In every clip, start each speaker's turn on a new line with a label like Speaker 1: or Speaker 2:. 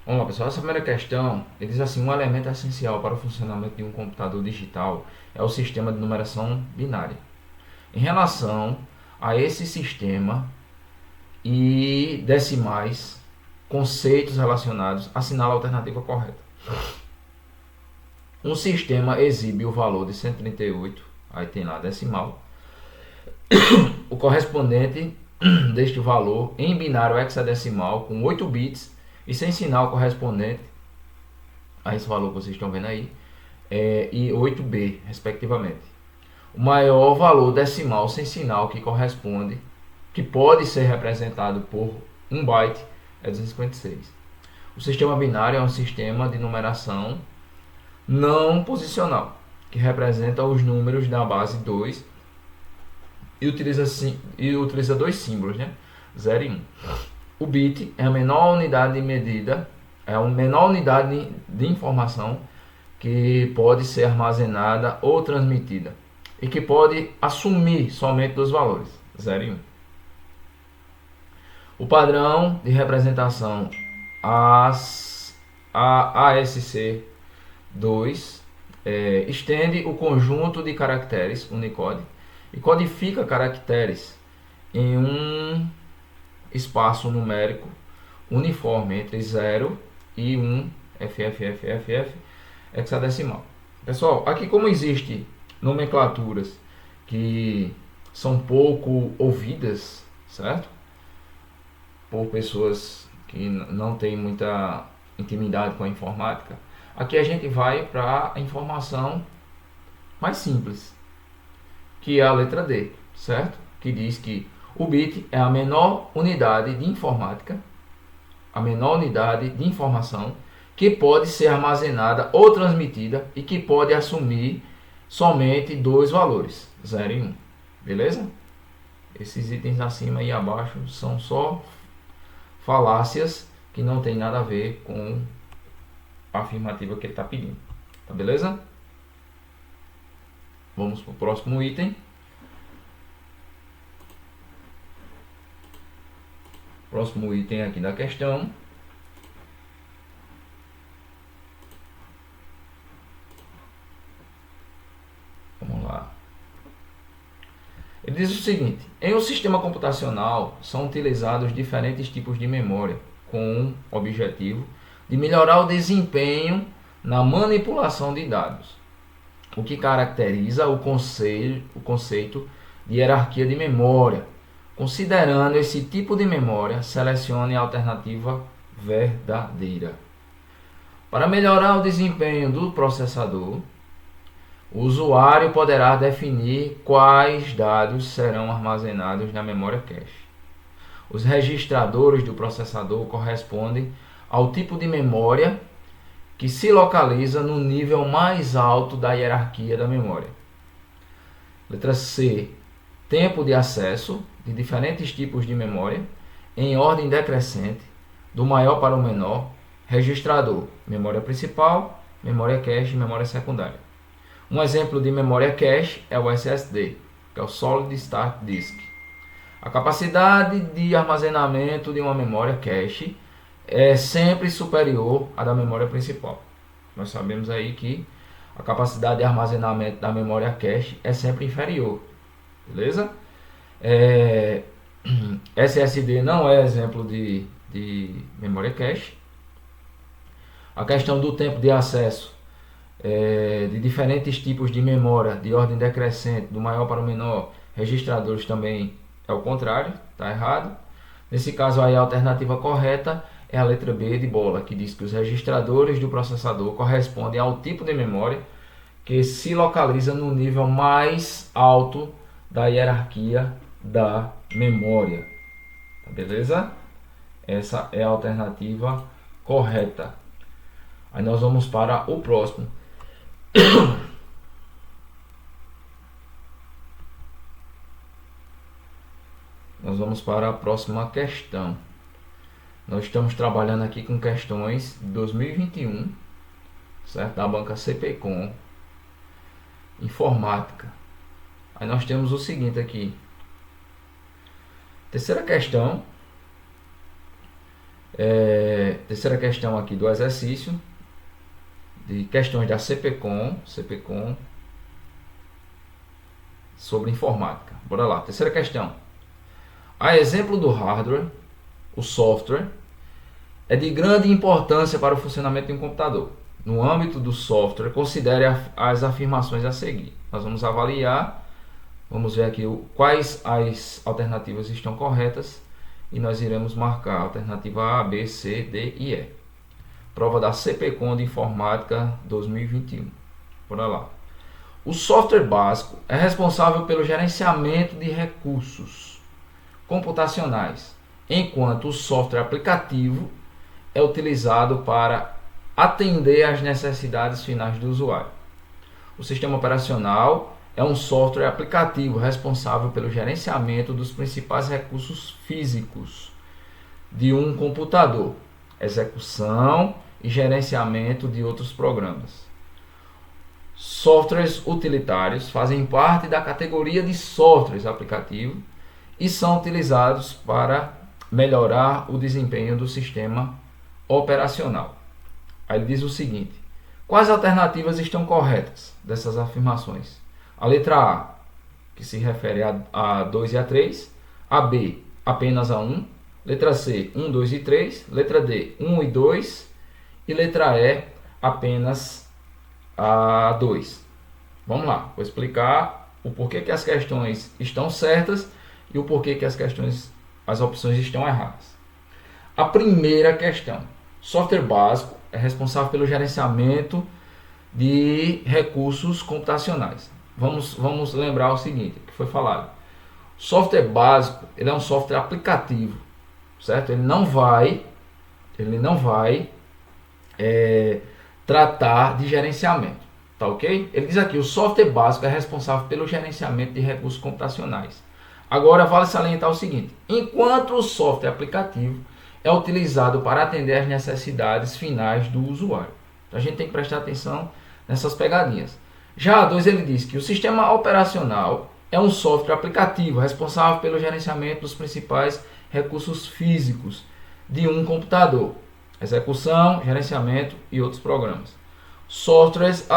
Speaker 1: Vamos lá, pessoal. Essa primeira questão, ele diz assim: um elemento essencial para o funcionamento de um computador digital é o sistema de numeração binária. Em relação a esse sistema e decimais, conceitos relacionados, assinala a alternativa correta. Um sistema exibe o valor de 138, aí tem lá decimal, o correspondente deste valor em binário hexadecimal com 8 bits e sem sinal correspondente a esse valor que vocês estão vendo aí, e 8b, respectivamente. O maior valor decimal sem sinal que corresponde, que pode ser representado por 1 byte, é 256. O sistema binário é um sistema de numeração não posicional, que representa os números da base 2 e utiliza dois símbolos, né? 0 e 1. O bit é a menor unidade de medida, é a menor unidade de informação que pode ser armazenada ou transmitida e que pode assumir somente dois valores, 0 e 1. O padrão de representação ASC2 estende o conjunto de caracteres Unicode e codifica caracteres em um espaço numérico uniforme entre 0 e 1 FFFFF hexadecimal. Pessoal, aqui como existe nomenclaturas que são pouco ouvidas, certo? Por pessoas que não têm muita intimidade com a informática, aqui a gente vai para a informação mais simples, que é a letra D, certo? Que diz que o bit é a menor unidade de informática, a menor unidade de informação que pode ser armazenada ou transmitida e que pode assumir somente dois valores, 0 e 1. Beleza? Esses itens acima e abaixo são só falácias que não tem nada a ver com a afirmativa que ele está pedindo. Tá beleza? Vamos para o próximo item. Próximo item aqui da questão. Vamos lá. Ele diz o seguinte: em um sistema computacional são utilizados diferentes tipos de memória com o objetivo de melhorar o desempenho na manipulação de dados, o que caracteriza o conceito de hierarquia de memória. Considerando esse tipo de memória, selecione a alternativa verdadeira. Para melhorar o desempenho do processador, o usuário poderá definir quais dados serão armazenados na memória cache. Os registradores do processador correspondem ao tipo de memória que se localiza no nível mais alto da hierarquia da memória. Letra C. Tempo de acesso de diferentes tipos de memória em ordem decrescente, do maior para o menor. Registrador: memória principal, memória cache e memória secundária. Um exemplo de memória cache é o SSD, que é o Solid State Disk. A capacidade de armazenamento de uma memória cache é sempre superior à da memória principal. Nós sabemos aí que a capacidade de armazenamento da memória cache é sempre inferior. Beleza? SSD não é exemplo de memória cache. A questão do tempo de acesso de diferentes tipos de memória de ordem decrescente, do maior para o menor, registradores também é o contrário, está errado. Nesse caso aí a alternativa correta é a letra B de bola, que diz que os registradores do processador correspondem ao tipo de memória que se localiza no nível mais alto da hierarquia da memória. Tá, beleza? Essa é a alternativa correta. Aí nós vamos para o próximo. Nós vamos para a próxima questão. Nós estamos trabalhando aqui com questões de 2021, certo? Da banca CPCOM, informática. Aí nós temos o seguinte aqui. Terceira questão. Terceira questão aqui do exercício, de questões da CPCOM sobre informática. Bora lá, terceira questão. A exemplo do hardware, o software é de grande importância para o funcionamento de um computador. No âmbito do software, considere as afirmações a seguir. Nós vamos avaliar, vamos ver aqui quais as alternativas estão corretas e nós iremos marcar a alternativa A, B, C, D e E. Prova da CPCOM de Informática 2021. Bora lá. O software básico é responsável pelo gerenciamento de recursos computacionais, enquanto o software aplicativo é utilizado para atender às necessidades finais do usuário. O sistema operacional é um software aplicativo responsável pelo gerenciamento dos principais recursos físicos de um computador, execução e gerenciamento de outros programas. Softwares utilitários fazem parte da categoria de softwares aplicativos e são utilizados para melhorar o desempenho do sistema operacional. Aí ele diz o seguinte: quais alternativas estão corretas dessas afirmações? A letra A, que se refere a 2 e a 3, a B, apenas a 1, letra C, 1, 2 e 3, letra D, 1 e 2 e letra E, apenas a 2. Vamos lá, vou explicar o porquê que as questões estão certas e o porquê que as opções estão erradas. A primeira questão: software básico é responsável pelo gerenciamento de recursos computacionais. Vamos lembrar o seguinte, que foi falado. Software básico, ele é um software aplicativo, certo? Ele não vai tratar de gerenciamento, tá ok? Ele diz aqui: o software básico é responsável pelo gerenciamento de recursos computacionais. Agora vale salientar o seguinte: enquanto o software aplicativo é utilizado para atender às necessidades finais do usuário. Então, a gente tem que prestar atenção nessas pegadinhas. Já a 2, ele diz que o sistema operacional é um software aplicativo responsável pelo gerenciamento dos principais recursos físicos de um computador, execução, gerenciamento e outros programas. Softwares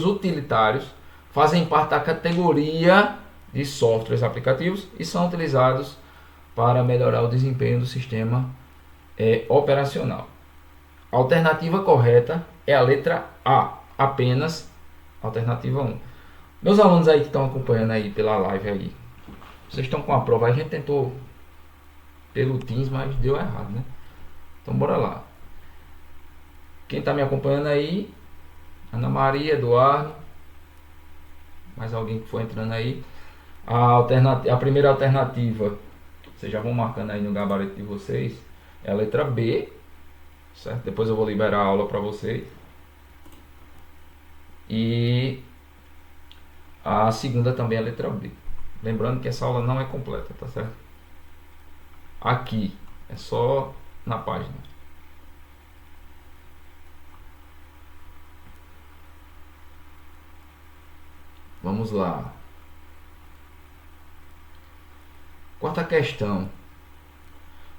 Speaker 1: utilitários fazem parte da categoria de softwares aplicativos e são utilizados para melhorar o desempenho do sistema operacional. A alternativa correta é a letra A, apenas alternativa 1. Meus alunos aí que estão acompanhando aí pela live aí, vocês estão com a prova, a gente tentou pelo Teams, mas deu errado, né? Então bora lá. Quem está me acompanhando aí, Ana Maria, Eduardo, mais alguém que for entrando aí. A primeira alternativa, vocês já vão marcando aí no gabarito de vocês, é a letra B, certo? Depois eu vou liberar a aula para vocês. E a segunda também é a letra B. Lembrando que essa aula não é completa, tá certo? Aqui é só na página. Vamos lá. Quarta questão.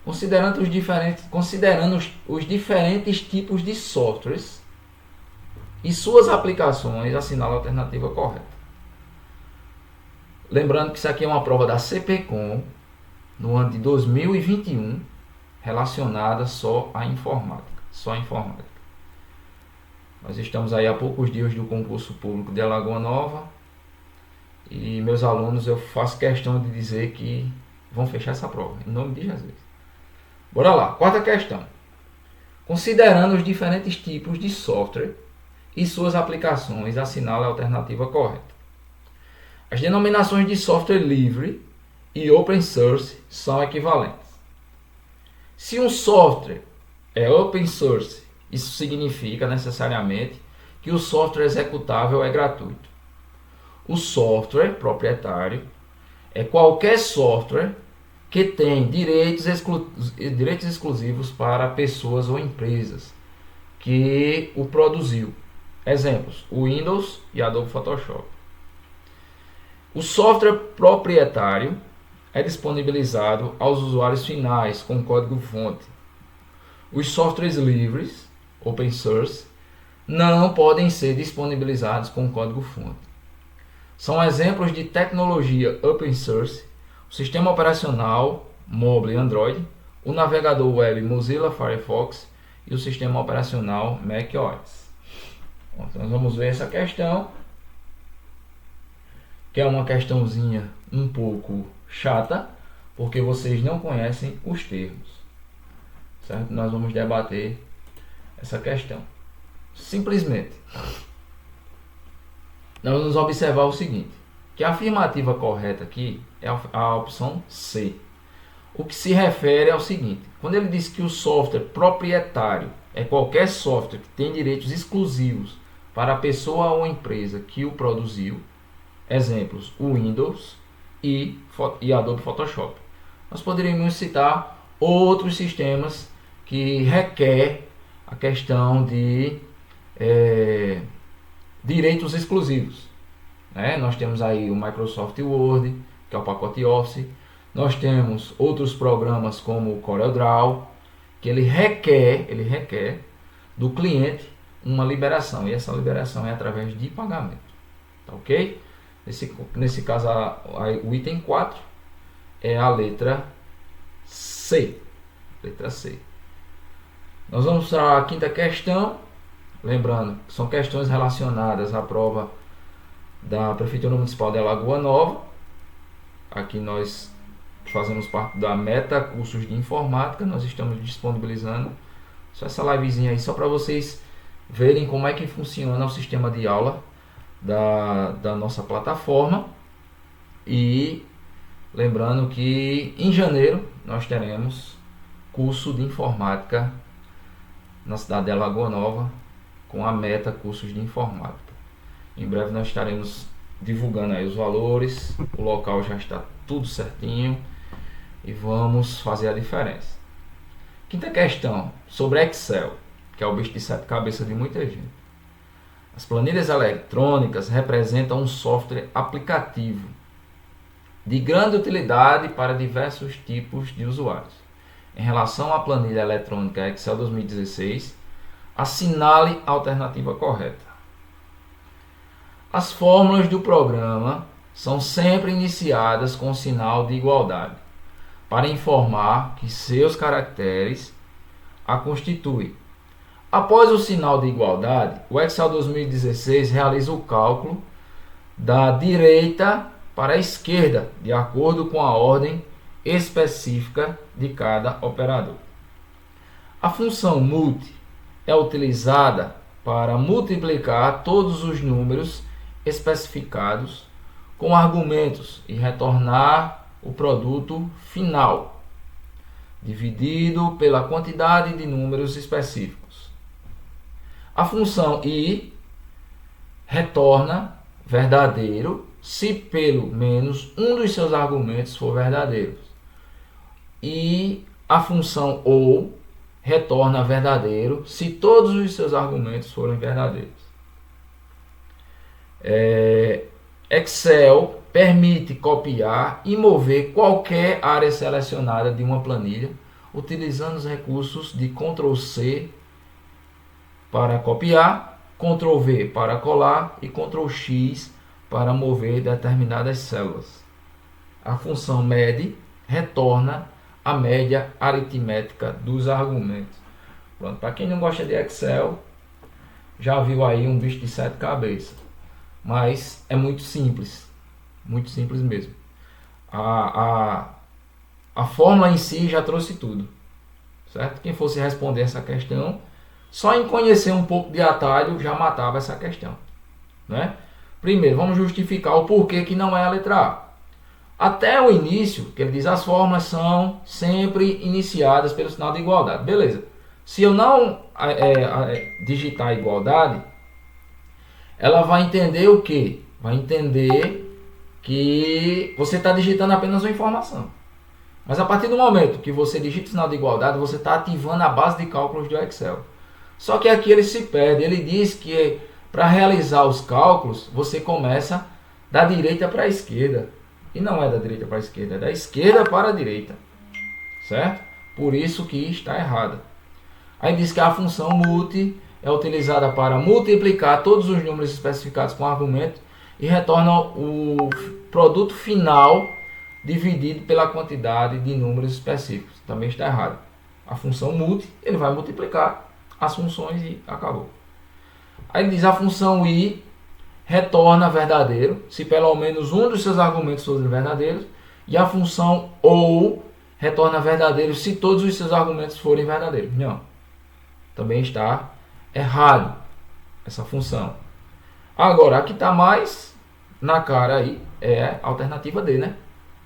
Speaker 1: Considerando os diferentes tipos de softwares e suas aplicações, assinala a alternativa correta. Lembrando que isso aqui é uma prova da CPCOM no ano de 2021, relacionada só à informática. Nós estamos aí há poucos dias do concurso público de Alagoa Nova e meus alunos, eu faço questão de dizer que vão fechar essa prova, em nome de Jesus. Bora lá, quarta questão. Considerando os diferentes tipos de software e suas aplicações, assinala a alternativa correta. As denominações de software livre e open source são equivalentes. Se um software é open source, isso significa necessariamente que o software executável é gratuito. O software proprietário é qualquer software que tem direitos exclusivos para pessoas ou empresas que o produziu. Exemplos: o Windows e Adobe Photoshop. O software proprietário é disponibilizado aos usuários finais com código-fonte, Os softwares livres, open source, não podem ser disponibilizados com código-fonte. São exemplos de tecnologia open source, o sistema operacional mobile Android, o navegador web Mozilla Firefox e o sistema operacional macOS. Então, nós vamos ver essa questão, que é uma questãozinha um pouco chata, porque vocês não conhecem os termos, certo? Nós vamos debater essa questão. Simplesmente, nós vamos observar o seguinte, que a afirmativa correta aqui é a opção C. O que se refere ao seguinte, quando ele diz que o software proprietário é qualquer software que tem direitos exclusivos para a pessoa ou empresa que o produziu, exemplos, o Windows e Adobe Photoshop. Nós poderíamos citar outros sistemas que requer a questão de direitos exclusivos, né? Nós temos aí o Microsoft Word, que é o pacote Office. Nós temos outros programas como o CorelDRAW, que ele requer do cliente uma liberação, e essa liberação é através de pagamento, tá ok? Nesse caso, o item 4 é a letra C. Letra C. Nós vamos para a quinta questão. Lembrando que são questões relacionadas à prova da Prefeitura Municipal de Alagoa Nova. Aqui nós fazemos parte da Meta Cursos de Informática. Nós estamos disponibilizando só essa livezinha aí, só para vocês verem como é que funciona o sistema de aula da nossa plataforma. E lembrando que em janeiro nós teremos curso de informática na cidade de Alagoa Nova com a Meta Cursos de Informática. Em breve nós estaremos divulgando aí os valores, o local já está tudo certinho e vamos fazer a diferença. Quinta questão, sobre Excel, que é o bicho de sete cabeças de muita gente. As planilhas eletrônicas representam um software aplicativo de grande utilidade para diversos tipos de usuários. Em relação à planilha eletrônica Excel 2016, assinale a alternativa correta. As fórmulas do programa são sempre iniciadas com sinal de igualdade, para informar que seus caracteres a constituem. Após o sinal de igualdade, o Excel 2016 realiza o cálculo da direita para a esquerda, de acordo com a ordem específica de cada operador. A função multi é utilizada para multiplicar todos os números especificados com argumentos e retornar o produto final, dividido pela quantidade de números específicos. A função i retorna verdadeiro se pelo menos um dos seus argumentos for verdadeiro. E a função ou retorna verdadeiro se todos os seus argumentos forem verdadeiros. Excel permite copiar e mover qualquer área selecionada de uma planilha, utilizando os recursos de Ctrl+C para copiar, Ctrl+V para colar e Ctrl+X para mover determinadas células. A função MED retorna a média aritmética dos argumentos. Pronto, para quem não gosta de Excel, já viu aí um bicho de sete cabeças. Mas é muito simples mesmo. A fórmula em si já trouxe tudo, certo? Quem fosse responder essa questão, só em conhecer um pouco de atalho já matava essa questão, né? Primeiro, vamos justificar o porquê que não é a letra A. Até o início, que ele diz, as fórmulas são sempre iniciadas pelo sinal de igualdade. Beleza. Se eu não digitar igualdade, ela vai entender o quê? Vai entender que você está digitando apenas uma informação. Mas a partir do momento que você digita o sinal de igualdade, você está ativando a base de cálculos do Excel. Só que aqui ele se perde. Ele diz que para realizar os cálculos, você começa da direita para a esquerda. E não é da direita para a esquerda, é da esquerda para a direita. Certo? Por isso que está errado. Aí diz que a função multi é utilizada para multiplicar todos os números especificados com argumento e retorna o produto final dividido pela quantidade de números específicos. Também está errado. A função multi, ele vai multiplicar as funções e acabou. Aí diz a função i retorna verdadeiro se pelo menos um dos seus argumentos forem verdadeiros, e a função ou retorna verdadeiro se todos os seus argumentos forem verdadeiros. Não. Também está errado essa função. Agora, a que está mais na cara aí é a alternativa D, né?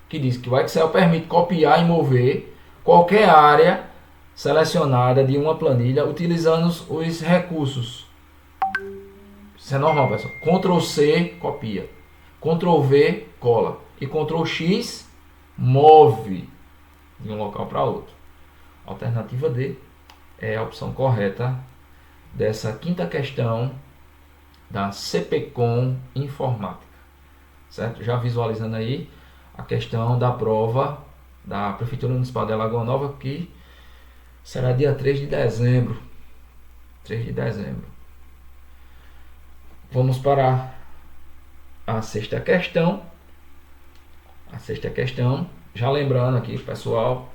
Speaker 1: Que diz que o Excel permite copiar e mover qualquer área selecionada de uma planilha utilizando os recursos. Isso é normal, pessoal. Ctrl C, copia. Ctrl V, cola. E Ctrl X, move de um local para outro. Alternativa D é a opção correta dessa quinta questão da CPCOM Informática. Certo? Já visualizando aí a questão da prova da Prefeitura Municipal de Alagoa Nova, que será dia 3 de dezembro. 3 de dezembro. Vamos para a sexta questão. A sexta questão, já lembrando aqui, pessoal,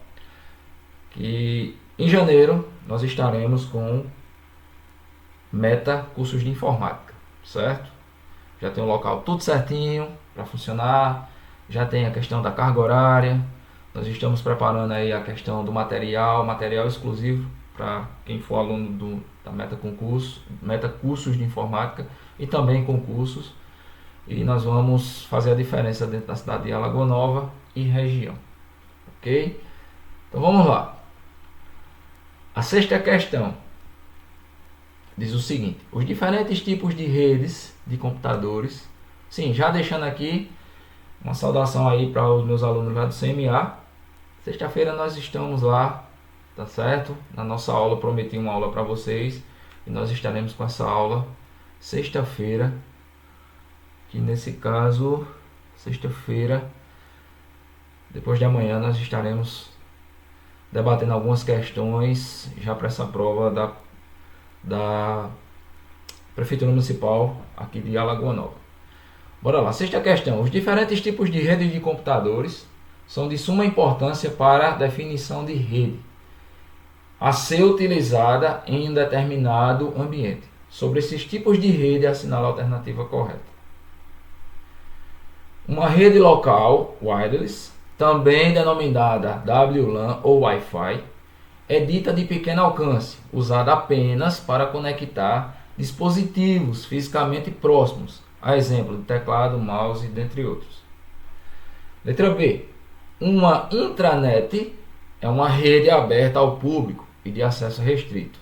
Speaker 1: que em janeiro nós estaremos com Meta Cursos de Informática, certo? Já tem o local tudo certinho para funcionar, já tem a questão da carga horária, nós estamos preparando aí a questão do material exclusivo para quem for aluno da Meta Cursos de Informática e também concursos, e nós vamos fazer a diferença dentro da cidade de Alagoa Nova e região, ok? Então vamos lá. A sexta questão diz o seguinte: os diferentes tipos de redes de computadores. Sim, já deixando aqui uma saudação aí para os meus alunos lá do CMA. Sexta-feira nós estamos lá, tá certo? Na nossa aula, prometi uma aula para vocês e nós estaremos com essa aula sexta-feira, que nesse caso, sexta-feira, depois de amanhã, nós estaremos debatendo algumas questões já para essa prova da Prefeitura Municipal aqui de Alagoa Nova. Bora lá, sexta questão. Os diferentes tipos de redes de computadores são de suma importância para a definição de rede a ser utilizada em um determinado ambiente. Sobre esses tipos de rede, assinala a alternativa correta. Uma rede local, wireless, também denominada WLAN ou Wi-Fi, é dita de pequeno alcance, usada apenas para conectar dispositivos fisicamente próximos, a exemplo de teclado, mouse, dentre outros. Letra B. Uma intranet é uma rede aberta ao público e de acesso restrito.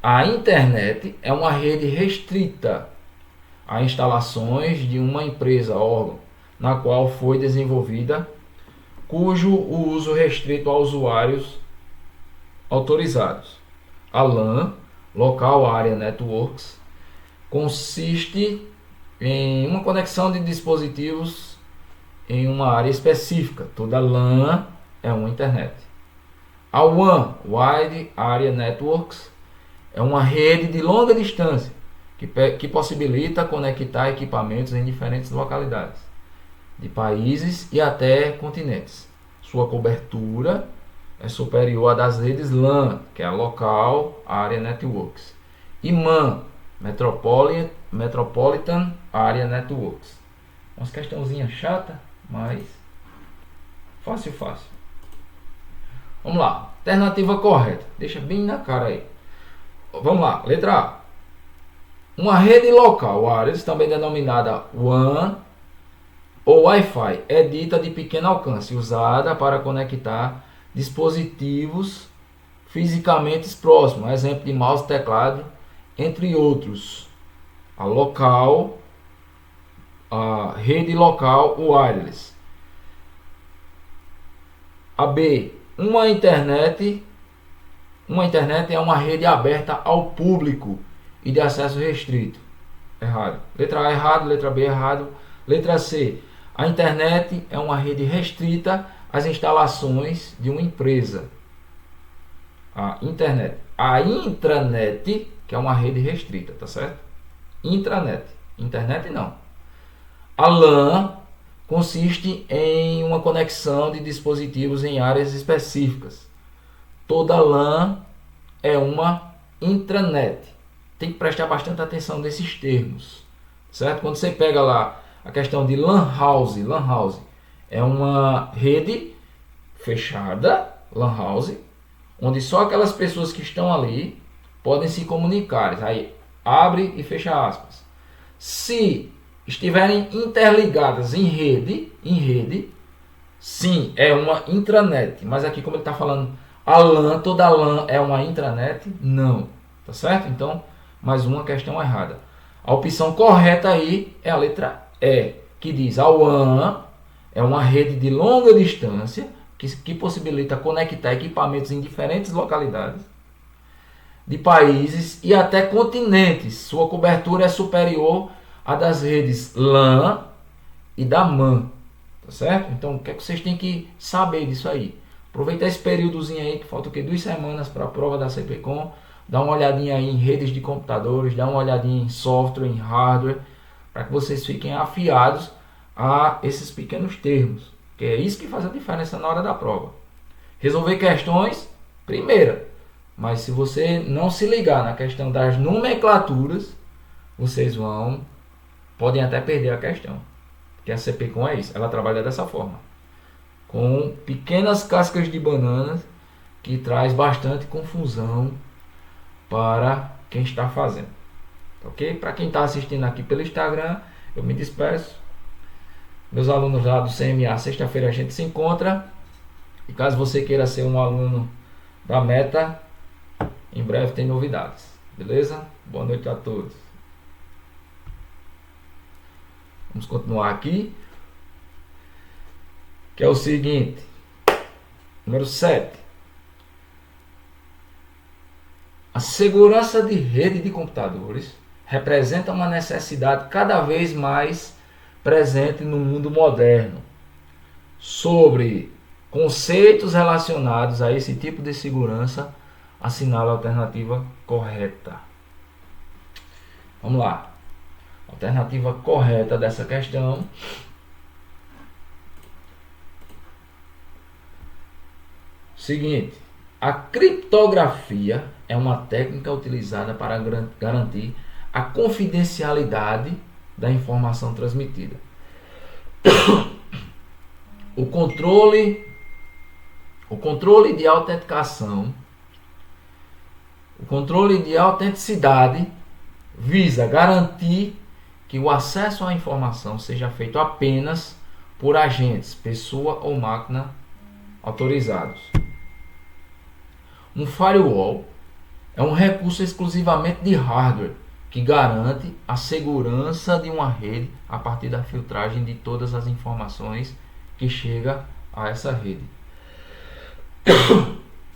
Speaker 1: A internet é uma rede restrita a instalações de uma empresa órgão, na qual foi desenvolvida, cujo uso restrito a usuários autorizados. A LAN, Local Area Networks, consiste em uma conexão de dispositivos em uma área específica. Toda LAN é uma internet. A WAN, Wide Area Networks, é uma rede de longa distância que possibilita conectar equipamentos em diferentes localidades, de países e até continentes. Sua cobertura é superior à das redes LAN, que é a Local Area Networks, e MAN, Metropolitan Area Networks. Umas questãozinha chata, mas fácil. Vamos lá, alternativa correta, deixa bem na cara aí. Vamos lá, letra A. Uma rede local wireless, também denominada WAN ou Wi-Fi, é dita de pequeno alcance, usada para conectar dispositivos fisicamente próximos, exemplo de mouse, teclado, entre outros. A rede local wireless. A B. Uma internet é uma rede aberta ao público e de acesso restrito. Errado. Letra A errado, letra B errado. Letra C. A internet é uma rede restrita às instalações de uma empresa. A internet. A intranet, que é uma rede restrita, tá certo? Intranet. Internet não. A LAN consiste em uma conexão de dispositivos em áreas específicas. Toda LAN é uma intranet. Tem que prestar bastante atenção nesses termos, certo? Quando você pega lá a questão de LAN house é uma rede fechada, LAN house, onde só aquelas pessoas que estão ali podem se comunicar. Aí abre e fecha aspas. Se estiverem interligadas em rede, sim, é uma intranet. Mas aqui, como ele está falando, a LAN, toda LAN é uma intranet? Não. Tá certo? Então, mais uma questão errada. A opção correta aí é a letra E, que diz a WAN é uma rede de longa distância que possibilita conectar equipamentos em diferentes localidades de países e até continentes. Sua cobertura é superior à das redes LAN e da MAN. Tá certo? Então, o que é que vocês têm que saber disso aí? Aproveita esse períodozinho aí, que falta o quê? 2 semanas para a prova da CPCOM. Dá uma olhadinha aí em redes de computadores, dá uma olhadinha em software, em hardware, para que vocês fiquem afiados a esses pequenos termos, que é isso que faz a diferença na hora da prova. Resolver questões, primeira, mas se você não se ligar na questão das nomenclaturas, vocês podem até perder a questão. Porque a CPCOM é isso, ela trabalha dessa forma, com pequenas cascas de bananas, que traz bastante confusão para quem está fazendo. Ok? Para quem está assistindo aqui pelo Instagram, eu me despeço. Meus alunos lá do CMA, sexta-feira a gente se encontra. E caso você queira ser um aluno da Meta, em breve tem novidades. Beleza? Boa noite a todos. Vamos continuar aqui. Que é o seguinte. Número 7. A segurança de rede de computadores representa uma necessidade cada vez mais presente no mundo moderno. Sobre conceitos relacionados a esse tipo de segurança, assinala a alternativa correta. Vamos lá. A alternativa correta dessa questão seguinte: a criptografia é uma técnica utilizada para garantir a confidencialidade da informação transmitida. O controle de autenticação, o controle de autenticidade visa garantir que o acesso à informação seja feito apenas por agentes, pessoa ou máquina autorizados. Um firewall é um recurso exclusivamente de hardware que garante a segurança de uma rede a partir da filtragem de todas as informações que chega a essa rede.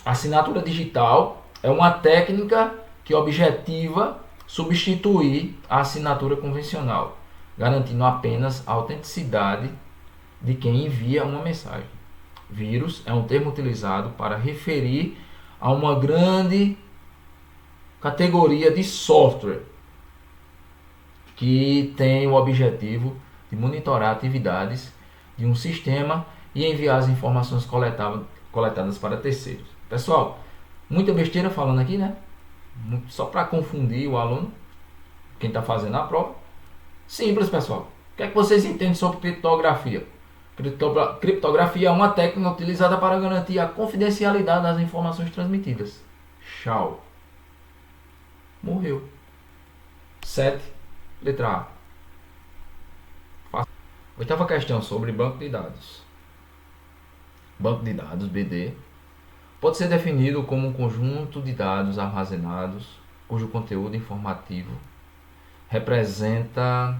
Speaker 1: A assinatura digital é uma técnica que objetiva substituir a assinatura convencional, garantindo apenas a autenticidade de quem envia uma mensagem. Vírus é um termo utilizado para referir a uma grande categoria de software que tem o objetivo de monitorar atividades de um sistema e enviar as informações coletadas para terceiros. Pessoal, muita besteira falando aqui, né? Só para confundir o aluno, quem está fazendo a prova. Simples, pessoal. O que é que vocês entendem sobre criptografia? Criptografia é uma técnica utilizada para garantir a confidencialidade das informações transmitidas. Tchau. Morreu. 7. Letra A. Oitava questão sobre banco de dados. Banco de dados, BD, pode ser definido como um conjunto de dados armazenados cujo conteúdo informativo representa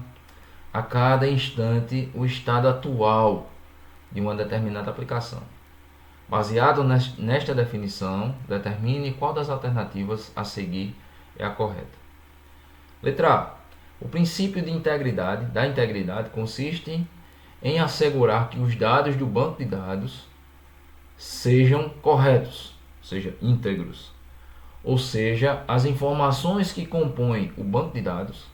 Speaker 1: a cada instante o estado atual de uma determinada aplicação. Baseado nesta definição, determine qual das alternativas a seguir é a correta. Letra A. O princípio da integridade consiste em assegurar que os dados do banco de dados sejam corretos. ou seja, íntegros. Ou seja, as informações que compõem o banco de dados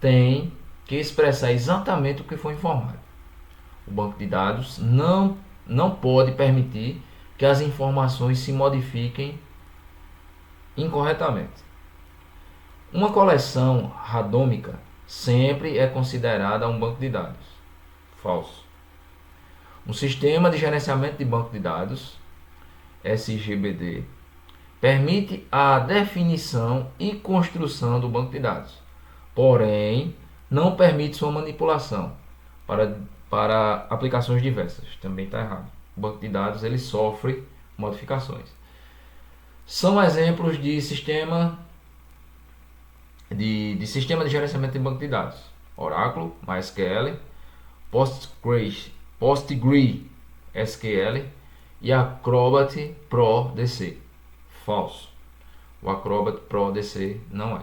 Speaker 1: têm que expressar exatamente o que foi informado. O banco de dados não pode permitir que as informações se modifiquem incorretamente. Uma coleção randômica sempre é considerada um banco de dados. Falso. Um sistema de gerenciamento de banco de dados, SGBD, permite a definição e construção do banco de dados, porém não permite sua manipulação para aplicações diversas. Também está errado. O banco de dados ele sofre modificações. São exemplos de sistema de gerenciamento de banco de dados: Oracle, MySQL, PostgreSQL e Acrobat Pro DC. Falso. O Acrobat Pro DC não é.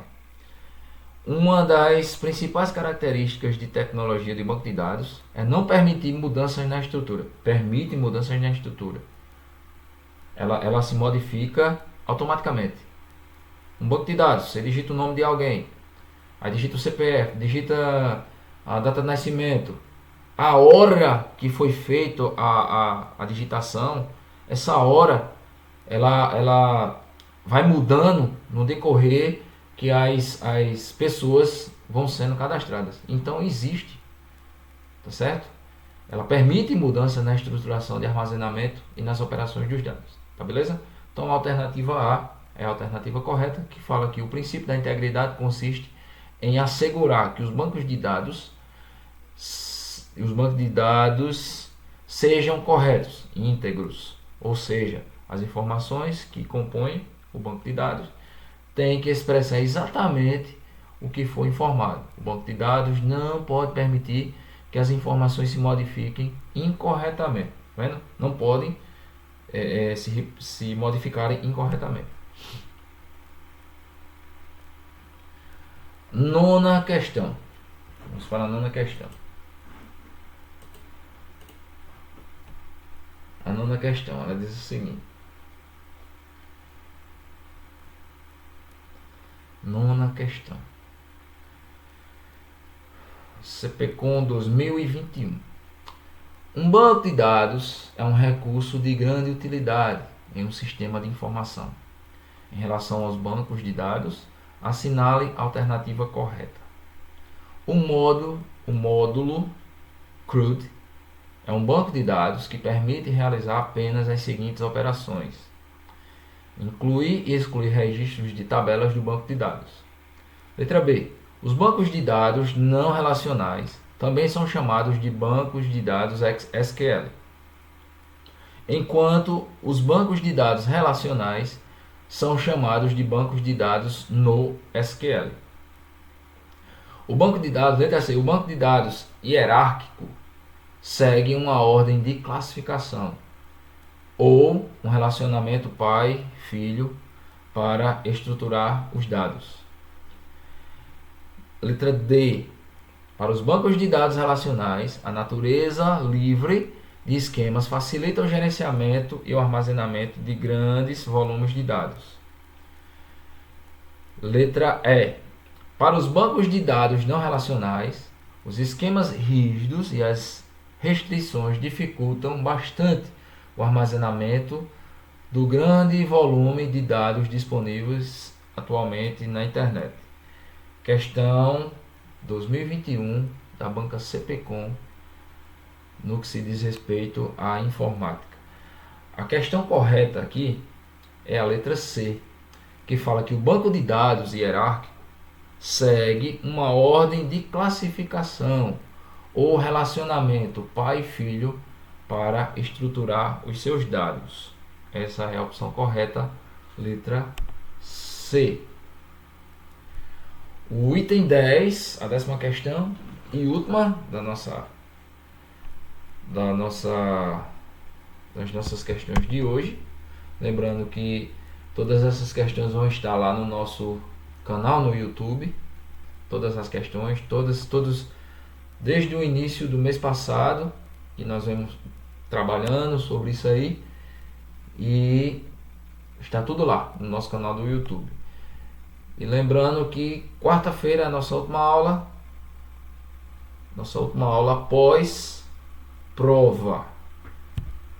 Speaker 1: Uma das principais características de tecnologia de banco de dados é não permitir mudanças na estrutura. Permite mudanças na estrutura. Ela se modifica automaticamente. Um banco de dados, você digita o nome de alguém, aí digita o CPF, digita a data de nascimento, a hora que foi feita a digitação, essa hora ela vai mudando no decorrer que as pessoas vão sendo cadastradas. Então existe, tá certo? Ela permite mudança na estruturação de armazenamento e nas operações dos dados, tá beleza? Então a alternativa A é a alternativa correta, que fala que o princípio da integridade consiste em assegurar que os bancos de dados sejam corretos, íntegros, ou seja, as informações que compõem o banco de dados têm que expressar exatamente o que foi informado. O banco de dados não pode permitir que as informações se modifiquem incorretamente, tá vendo? Não podem se modificarem incorretamente. Nona questão. Vamos para a nona questão. A nona questão, ela diz o seguinte. Nona questão. CPCOM 2021. Um banco de dados é um recurso de grande utilidade em um sistema de informação. Em relação aos bancos de dados, assinale a alternativa correta. O módulo CRUD é um banco de dados que permite realizar apenas as seguintes operações: incluir e excluir registros de tabelas do banco de dados. Letra B. Os bancos de dados não relacionais também são chamados de bancos de dados SQL, enquanto os bancos de dados relacionais são chamados de bancos de dados NoSQL. O banco de dados, letra C, o banco de dados hierárquico segue uma ordem de classificação ou um relacionamento pai-filho para estruturar os dados. Letra D. Para os bancos de dados relacionais, a natureza livre de esquemas facilita o gerenciamento e o armazenamento de grandes volumes de dados. Letra E. Para os bancos de dados não relacionais, os esquemas rígidos e as restrições dificultam bastante o armazenamento do grande volume de dados disponíveis atualmente na internet. Questão 2021 da banca CPCOM no que se diz respeito à informática. A questão correta aqui é a letra C, que fala que o banco de dados hierárquico segue uma ordem de classificação ou relacionamento pai e filho para estruturar os seus dados. Essa é a opção correta, letra C. O item 10, a 10ª questão e última das nossas questões de hoje. Lembrando que todas essas questões vão estar lá no nosso canal no YouTube. Todas as questões, todos desde o início do mês passado, e nós vamos trabalhando sobre isso aí. E Está tudo lá no nosso canal do YouTube. E lembrando que quarta-feira é a nossa última aula após prova.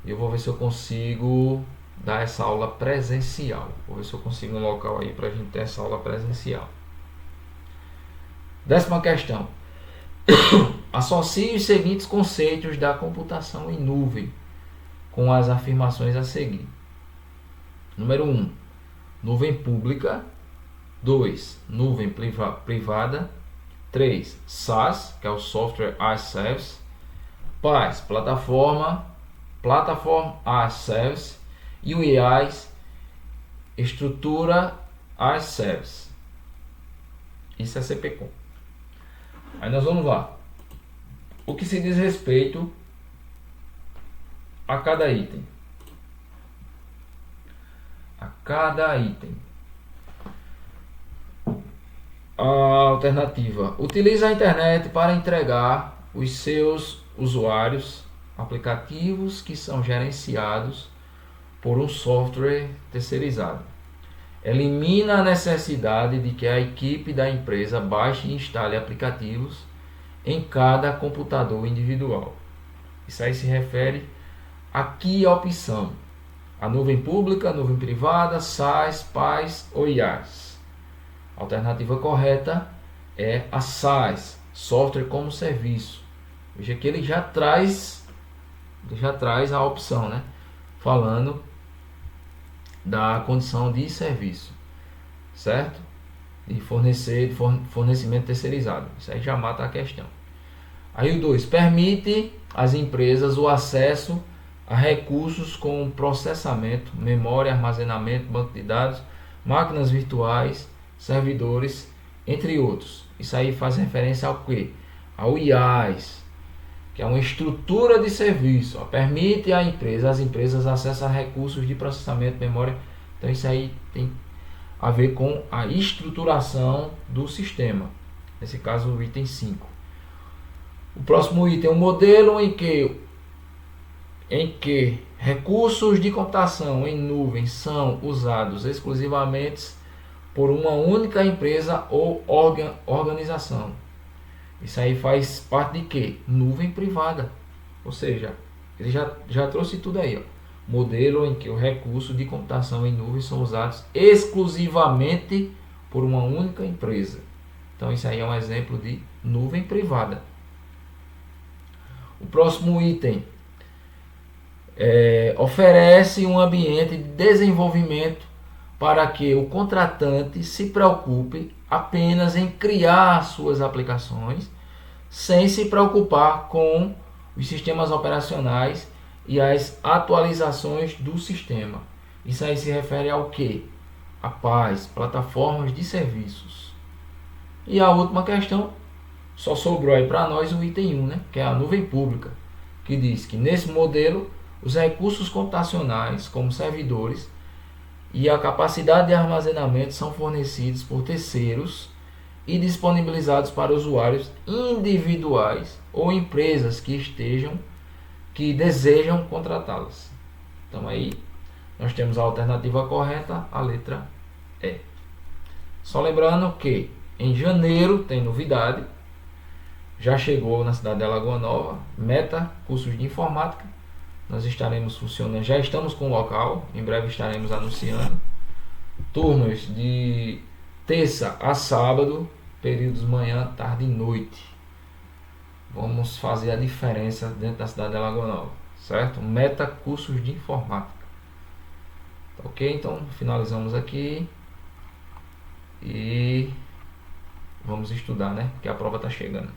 Speaker 1: Eu vou ver se eu consigo dar essa aula presencial. Vou ver se eu consigo um local aí para a gente ter essa aula presencial. 10ª questão. Associe os seguintes conceitos da computação em nuvem com as afirmações a seguir. Número 1. Nuvem pública. 2. Nuvem privada. 3. SaaS, que é o Software as Service. PaaS, Platform as Service. E o IaaS, Estrutura as Service. Isso é CPCOM. Aí nós vamos lá. O que se diz respeito a cada item. A alternativa: utiliza a internet para entregar os seus usuários aplicativos que são gerenciados por um software terceirizado. Elimina a necessidade de que a equipe da empresa baixe e instale aplicativos em cada computador individual. Isso aí se refere aqui à opção: a nuvem pública, a nuvem privada, SaaS, PaaS ou IaaS. A alternativa correta é a SaaS, Software como Serviço. Veja que ele já traz a opção, né? Falando da condição de serviço, certo? De fornecimento terceirizado. Isso aí já mata a questão. Aí o 2, permite às empresas o acesso a recursos com processamento, memória, armazenamento, banco de dados, máquinas virtuais, servidores, entre outros. Isso aí faz referência ao quê? Ao IaaS, que é uma estrutura de serviço, permite às empresas acesso a recursos de processamento, memória. Então isso aí tem a ver com a estruturação do sistema, nesse caso o item 5. O próximo item é um modelo em que recursos de computação em nuvem são usados exclusivamente por uma única empresa ou organização. Isso aí faz parte de quê? Nuvem privada. Ou seja, ele já trouxe tudo aí, ó. Modelo em que os recursos de computação em nuvem são usados exclusivamente por uma única empresa. Então isso aí é um exemplo de nuvem privada. O próximo item oferece um ambiente de desenvolvimento para que o contratante se preocupe apenas em criar suas aplicações, sem se preocupar com os sistemas operacionais e as atualizações do sistema. Isso aí se refere ao que? A PaaS, plataformas de serviços. E a última questão, só sobrou aí para nós o item 1, né? Que é a nuvem pública, que diz que nesse modelo os recursos computacionais, como servidores, e a capacidade de armazenamento são fornecidos por terceiros e disponibilizados para usuários individuais ou empresas que desejam contratá-las. Então aí nós temos a alternativa correta, a letra E. Só lembrando que em janeiro tem novidade, já chegou na cidade de Alagoa Nova, Meta Cursos de Informática. Nós estaremos funcionando, já estamos com o local, em breve estaremos anunciando. Turmas de terça a sábado, períodos manhã, tarde e noite. Vamos fazer a diferença dentro da cidade de Alagoa Nova, certo? Meta Cursos de Informática. Ok, então finalizamos aqui e vamos estudar, né? Porque a prova está chegando.